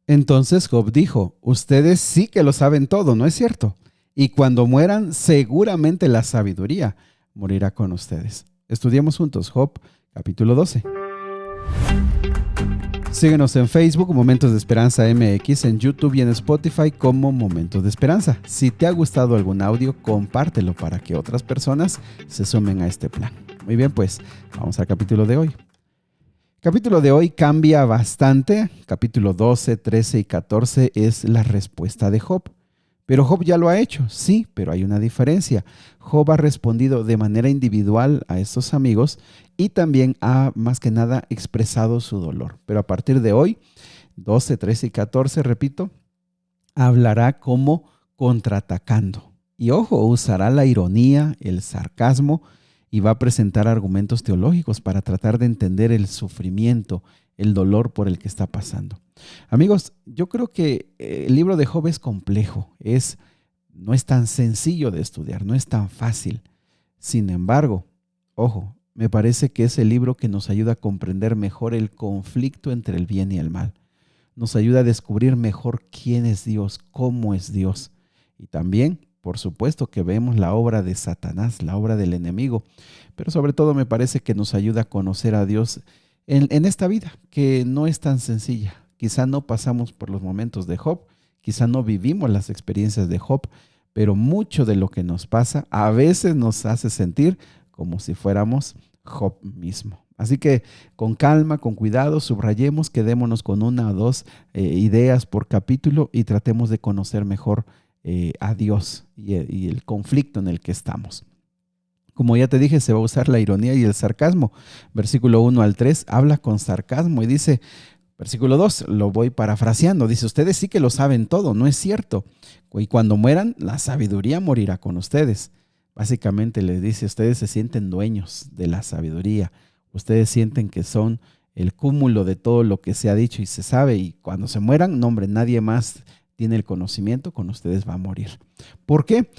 Entonces Job dijo, ustedes sí que lo saben todo, ¿no es cierto? Y cuando mueran, seguramente la sabiduría morirá con ustedes. Estudiemos juntos Job, capítulo 12. Síguenos en Facebook, Momentos de Esperanza MX, en YouTube y en Spotify como Momentos de Esperanza. Si te ha gustado algún audio, compártelo para que otras personas se sumen a este plan. Muy bien, pues vamos al capítulo de hoy. El capítulo de hoy cambia bastante. Capítulo 12, 13 y 14 es la respuesta de Job. Pero Job ya lo ha hecho, sí, pero hay una diferencia. Job ha respondido de manera individual a estos amigos y también ha, más que nada, expresado su dolor. Pero a partir de hoy, 12, 13 y 14, repito, hablará como contraatacando. Y ojo, usará la ironía, el sarcasmo y va a presentar argumentos teológicos para tratar de entender el sufrimiento, el dolor por el que está pasando. Amigos, yo creo que el libro de Job es complejo, no es tan sencillo de estudiar, no es tan fácil. Sin embargo, ojo, me parece que es el libro que nos ayuda a comprender mejor el conflicto entre el bien y el mal. Nos ayuda a descubrir mejor quién es Dios, cómo es Dios. Y también, por supuesto, que vemos la obra de Satanás, la obra del enemigo. Pero sobre todo me parece que nos ayuda a conocer a Dios en esta vida, que no es tan sencilla. Quizá no pasamos por los momentos de Job, quizá no vivimos las experiencias de Job, pero mucho de lo que nos pasa a veces nos hace sentir como si fuéramos Job mismo. Así que con calma, con cuidado, subrayemos, quedémonos con una o dos ideas por capítulo y tratemos de conocer mejor a Dios y el conflicto en el que estamos. Como ya te dije, se va a usar la ironía y el sarcasmo. Versículo 1 al 3 habla con sarcasmo y dice, versículo 2, lo voy parafraseando, dice, ustedes sí que lo saben todo, ¿no es cierto? Y cuando mueran, la sabiduría morirá con ustedes. Básicamente les dice, ustedes se sienten dueños de la sabiduría, ustedes sienten que son el cúmulo de todo lo que se ha dicho y se sabe, y cuando se mueran, no hombre, nadie más tiene el conocimiento, con ustedes va a morir. ¿Por qué?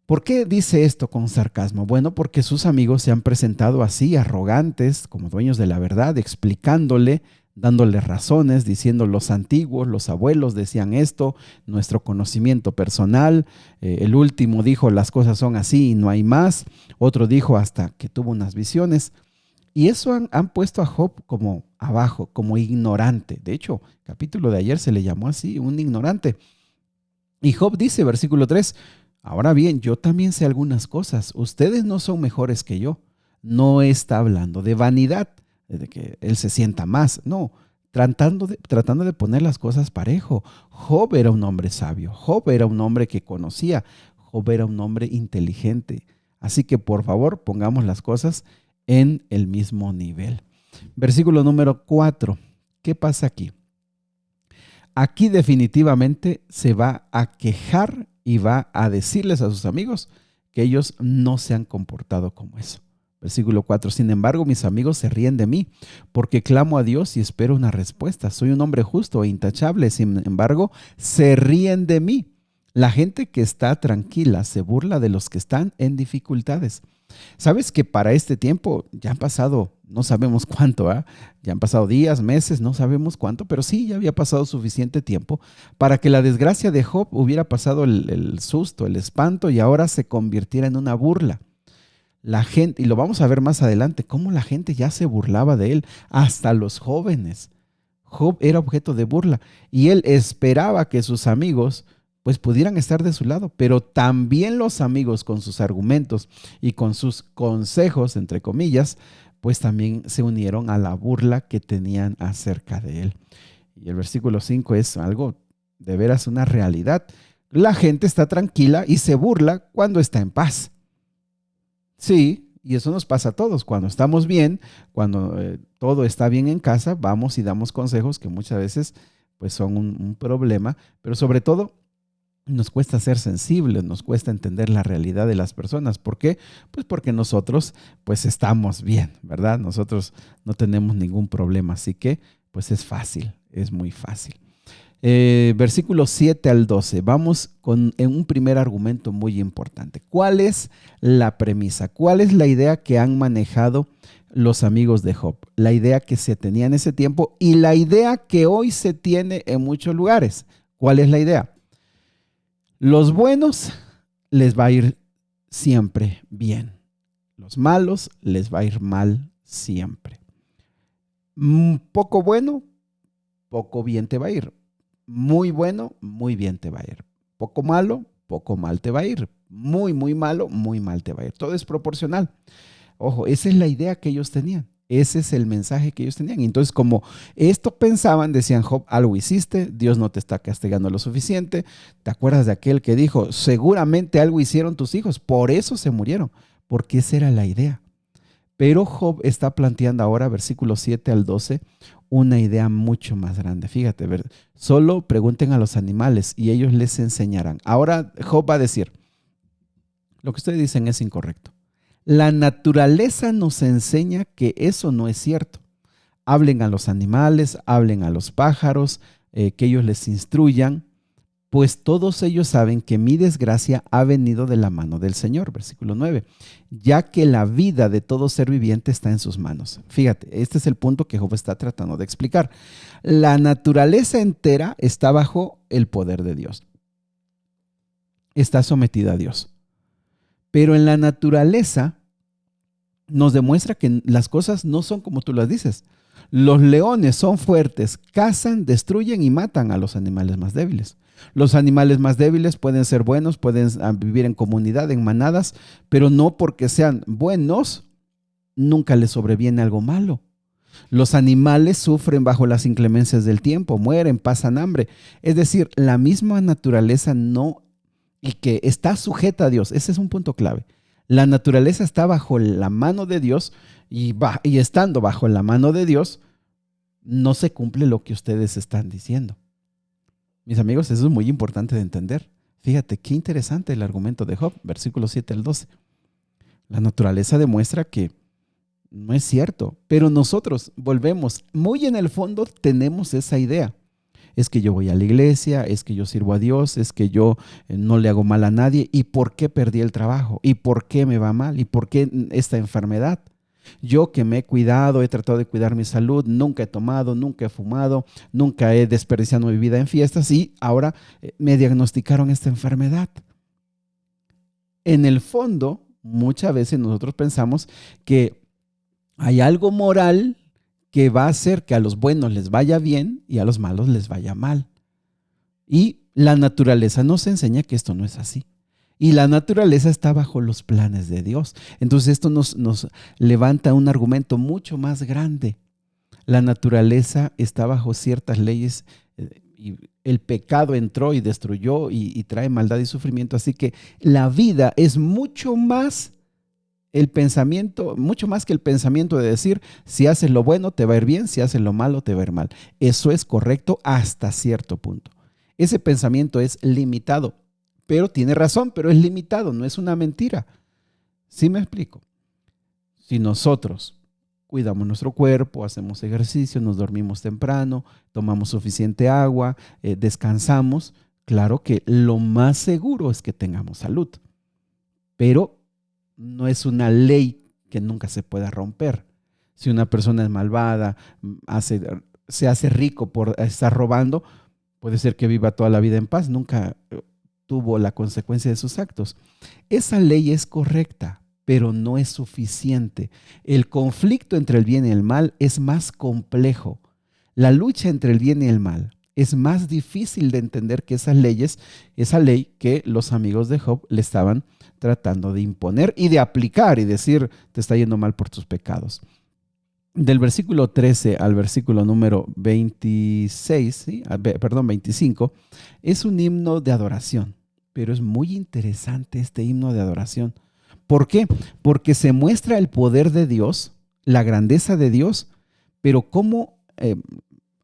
¿Por qué dice esto con sarcasmo? Bueno, porque sus amigos se han presentado así, arrogantes, como dueños de la verdad, explicándole, dándole razones, diciendo los antiguos, los abuelos decían esto, nuestro conocimiento personal, el último dijo las cosas son así y no hay más, otro dijo hasta que tuvo unas visiones. Y eso han puesto a Job como abajo, como ignorante. De hecho, el capítulo de ayer se le llamó así, un ignorante. Y Job dice, versículo 3, ahora bien, yo también sé algunas cosas. Ustedes no son mejores que yo. No está hablando de vanidad, de que él se sienta más. No, tratando de poner las cosas parejo. Job era un hombre sabio. Job era un hombre que conocía. Job era un hombre inteligente. Así que por favor pongamos las cosas en el mismo nivel. Versículo número 4. ¿Qué pasa aquí? Aquí definitivamente se va a quejar y va a decirles a sus amigos que ellos no se han comportado como eso. Versículo 4, sin embargo, mis amigos se ríen de mí, porque clamo a Dios y espero una respuesta. Soy un hombre justo e intachable, sin embargo, se ríen de mí. La gente que está tranquila se burla de los que están en dificultades. Sabes que para este tiempo ya han pasado, no sabemos cuánto, ¿eh? Ya han pasado días, meses, no sabemos cuánto, pero sí, ya había pasado suficiente tiempo para que la desgracia de Job hubiera pasado el susto, el espanto y ahora se convirtiera en una burla. La gente, y lo vamos a ver más adelante, cómo la gente ya se burlaba de él, hasta los jóvenes. Job era objeto de burla y él esperaba que sus amigos pues pudieran estar de su lado, pero también los amigos con sus argumentos y con sus consejos, entre comillas, pues también se unieron a la burla que tenían acerca de él. Y el versículo 5 es algo de veras una realidad. La gente está tranquila y se burla cuando está en paz. Sí, y eso nos pasa a todos. Cuando estamos bien, cuando todo está bien en casa, vamos y damos consejos que muchas veces pues son un problema, pero sobre todo nos cuesta ser sensibles, nos cuesta entender la realidad de las personas. ¿Por qué? Pues porque nosotros pues estamos bien, ¿verdad? Nosotros no tenemos ningún problema, así que pues es fácil, es muy fácil. Versículos 7 al 12. Vamos con un primer argumento muy importante. ¿Cuál es la premisa? ¿Cuál es la idea que han manejado los amigos de Job, la idea que se tenía en ese tiempo y la idea que hoy se tiene en muchos lugares. ¿Cuál es la idea? Los buenos les va a ir siempre bien. Los malos les va a ir mal siempre. Poco bueno, poco bien te va a ir. Muy bueno, muy bien te va a ir. Poco malo, poco mal te va a ir. Muy, muy malo, muy mal te va a ir. Todo es proporcional. Ojo, esa es la idea que ellos tenían. Ese es el mensaje que ellos tenían. Y entonces, como esto pensaban, decían: Job, algo hiciste, Dios no te está castigando lo suficiente. ¿Te acuerdas de aquel que dijo: seguramente algo hicieron tus hijos, por eso se murieron? Porque esa era la idea. Pero Job está planteando ahora, versículos 7 al 12, una idea mucho más grande. Fíjate, solo pregunten a los animales y ellos les enseñarán. Ahora Job va a decir: lo que ustedes dicen es incorrecto. La naturaleza nos enseña que eso no es cierto. Hablen a los animales, hablen a los pájaros, que ellos les instruyan, pues todos ellos saben que mi desgracia ha venido de la mano del Señor. Versículo 9. Ya que la vida de todo ser viviente está en sus manos. Fíjate, este es el punto que Job está tratando de explicar. La naturaleza entera está bajo el poder de Dios. Está sometida a Dios. Pero en la naturaleza nos demuestra que las cosas no son como tú las dices. Los leones son fuertes, cazan, destruyen y matan a los animales más débiles. Los animales más débiles pueden ser buenos, pueden vivir en comunidad, en manadas, pero no porque sean buenos, nunca les sobreviene algo malo. Los animales sufren bajo las inclemencias del tiempo, mueren, pasan hambre. Es decir, la misma naturaleza no, y que está sujeta a Dios. Ese es un punto clave. La naturaleza está bajo la mano de Dios y estando bajo la mano de Dios, no se cumple lo que ustedes están diciendo. Mis amigos, eso es muy importante de entender. Fíjate, qué interesante el argumento de Job, versículos 7 al 12. La naturaleza demuestra que no es cierto, pero nosotros volvemos, muy en el fondo tenemos esa idea. Es que yo voy a la iglesia, es que yo sirvo a Dios, es que yo no le hago mal a nadie. ¿Y por qué perdí el trabajo? ¿Y por qué me va mal? ¿Y por qué esta enfermedad? Yo que me he cuidado, he tratado de cuidar mi salud, nunca he tomado, nunca he fumado, nunca he desperdiciado mi vida en fiestas y ahora me diagnosticaron esta enfermedad. En el fondo, muchas veces nosotros pensamos que hay algo moral que va a hacer que a los buenos les vaya bien y a los malos les vaya mal. Y la naturaleza nos enseña que esto no es así. Y la naturaleza está bajo los planes de Dios. Entonces esto nos levanta un argumento mucho más grande. La naturaleza está bajo ciertas leyes y el pecado entró y destruyó y trae maldad y sufrimiento. Así que la vida es mucho más el pensamiento, mucho más que el pensamiento de decir: si haces lo bueno te va a ir bien, si haces lo malo te va a ir mal. Eso es correcto hasta cierto punto. Ese pensamiento es limitado, pero tiene razón, pero es limitado, no es una mentira. ¿Sí me explico? Si nosotros cuidamos nuestro cuerpo, hacemos ejercicio, nos dormimos temprano, tomamos suficiente agua, descansamos, claro que lo más seguro es que tengamos salud, pero no es una ley que nunca se pueda romper. Si una persona es malvada, se hace rico por estar robando, puede ser que viva toda la vida en paz, nunca tuvo la consecuencia de sus actos. Esa ley es correcta, pero no es suficiente. El conflicto entre el bien y el mal es más complejo. La lucha entre el bien y el mal es más difícil de entender que esa ley que los amigos de Job le estaban tratando de imponer y de aplicar y decir: te está yendo mal por tus pecados. Del versículo 13 al versículo número 26, ¿sí? 25, es un himno de adoración, pero es muy interesante este himno de adoración. ¿Por qué? Porque se muestra el poder de Dios, la grandeza de Dios, pero como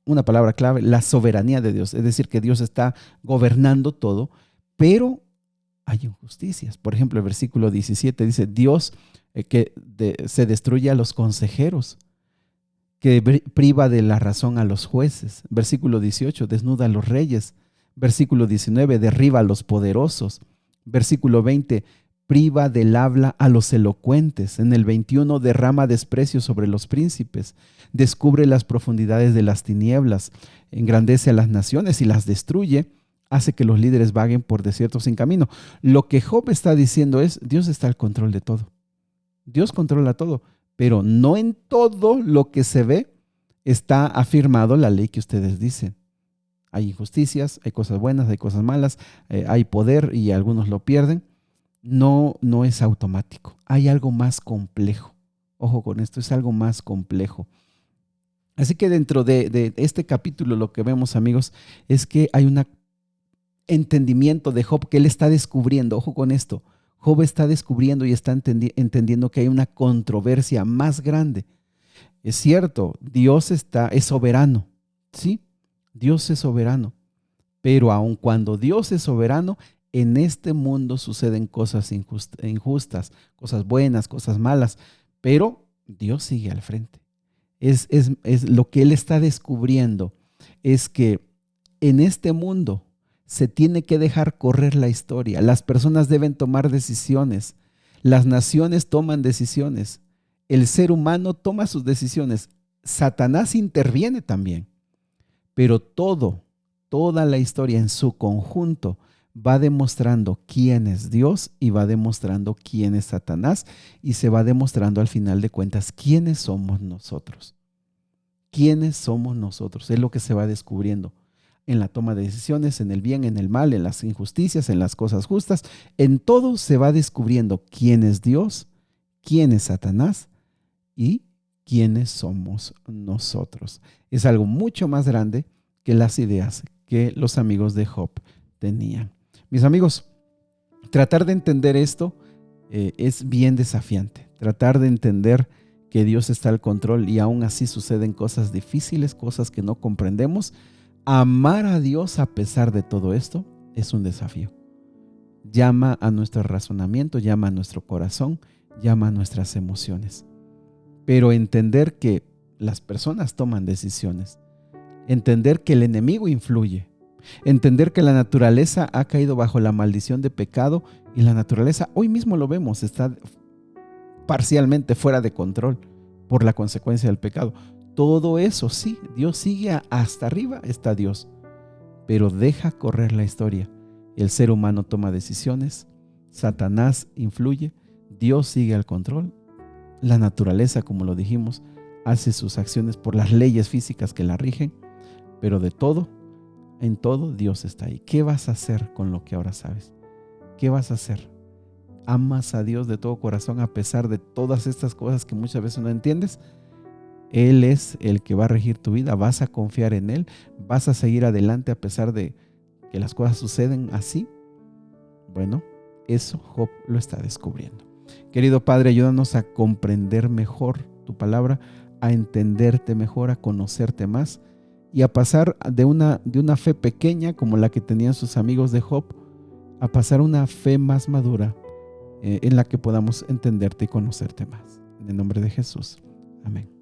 una palabra clave, la soberanía de Dios, es decir, que Dios está gobernando todo, pero hay injusticias. Por ejemplo, el versículo 17 dice: Dios se destruye a los consejeros, que priva de la razón a los jueces. Versículo 18, desnuda a los reyes. Versículo 19, derriba a los poderosos. Versículo 20, priva del habla a los elocuentes. En el 21 derrama desprecio sobre los príncipes, descubre las profundidades de las tinieblas, engrandece a las naciones y las destruye, hace que los líderes vaguen por desiertos sin camino. Lo que Job está diciendo es, Dios está al control de todo. Dios controla todo, pero no en todo lo que se ve está afirmado la ley que ustedes dicen. Hay injusticias, hay cosas buenas, hay cosas malas, hay poder y algunos lo pierden. No es automático. Hay algo más complejo. Ojo con esto, es algo más complejo. Así que dentro de este capítulo lo que vemos, amigos, es que hay un entendimiento de Job que él está descubriendo. Ojo con esto. Job está descubriendo y está entendiendo que hay una controversia más grande. Es cierto, Dios es soberano, ¿sí? Dios es soberano, pero aun cuando Dios es soberano, en este mundo suceden cosas injustas, cosas buenas, cosas malas, pero Dios sigue al frente. Es lo que él está descubriendo, es que en este mundo se tiene que dejar correr la historia. Las personas deben tomar decisiones. Las naciones toman decisiones. El ser humano toma sus decisiones. Satanás interviene también. Pero toda la historia en su conjunto va demostrando quién es Dios y va demostrando quién es Satanás y se va demostrando al final de cuentas quiénes somos nosotros. ¿Quiénes somos nosotros? Es lo que se va descubriendo en la toma de decisiones, en el bien, en el mal, en las injusticias, en las cosas justas. En todo se va descubriendo quién es Dios, quién es Satanás y quiénes somos nosotros. Es algo mucho más grande que las ideas que los amigos de Job tenían. Mis amigos, tratar de entender esto es bien desafiante. Tratar de entender que Dios está al control y aún así suceden cosas difíciles, cosas que no comprendemos. Amar a Dios a pesar de todo esto es un desafío. Llama a nuestro razonamiento, llama a nuestro corazón, llama a nuestras emociones. Pero entender que las personas toman decisiones, entender que el enemigo influye, entender que la naturaleza ha caído bajo la maldición de pecado y la naturaleza, hoy mismo lo vemos, está parcialmente fuera de control por la consecuencia del pecado. Todo eso, sí, Dios sigue hasta arriba, está Dios, pero deja correr la historia. El ser humano toma decisiones, Satanás influye, Dios sigue al control. La naturaleza, como lo dijimos, hace sus acciones por las leyes físicas que la rigen, pero de todo, en todo, Dios está ahí. ¿Qué vas a hacer con lo que ahora sabes? ¿Qué vas a hacer? ¿Amas a Dios de todo corazón a pesar de todas estas cosas que muchas veces no entiendes? Él es el que va a regir tu vida. ¿Vas a confiar en Él? ¿Vas a seguir adelante a pesar de que las cosas suceden así? Bueno, eso Job lo está descubriendo. Querido Padre, ayúdanos a comprender mejor tu palabra, a entenderte mejor, a conocerte más y a pasar de una fe pequeña como la que tenían sus amigos de Job, a pasar a una fe más madura en la que podamos entenderte y conocerte más. En el nombre de Jesús. Amén.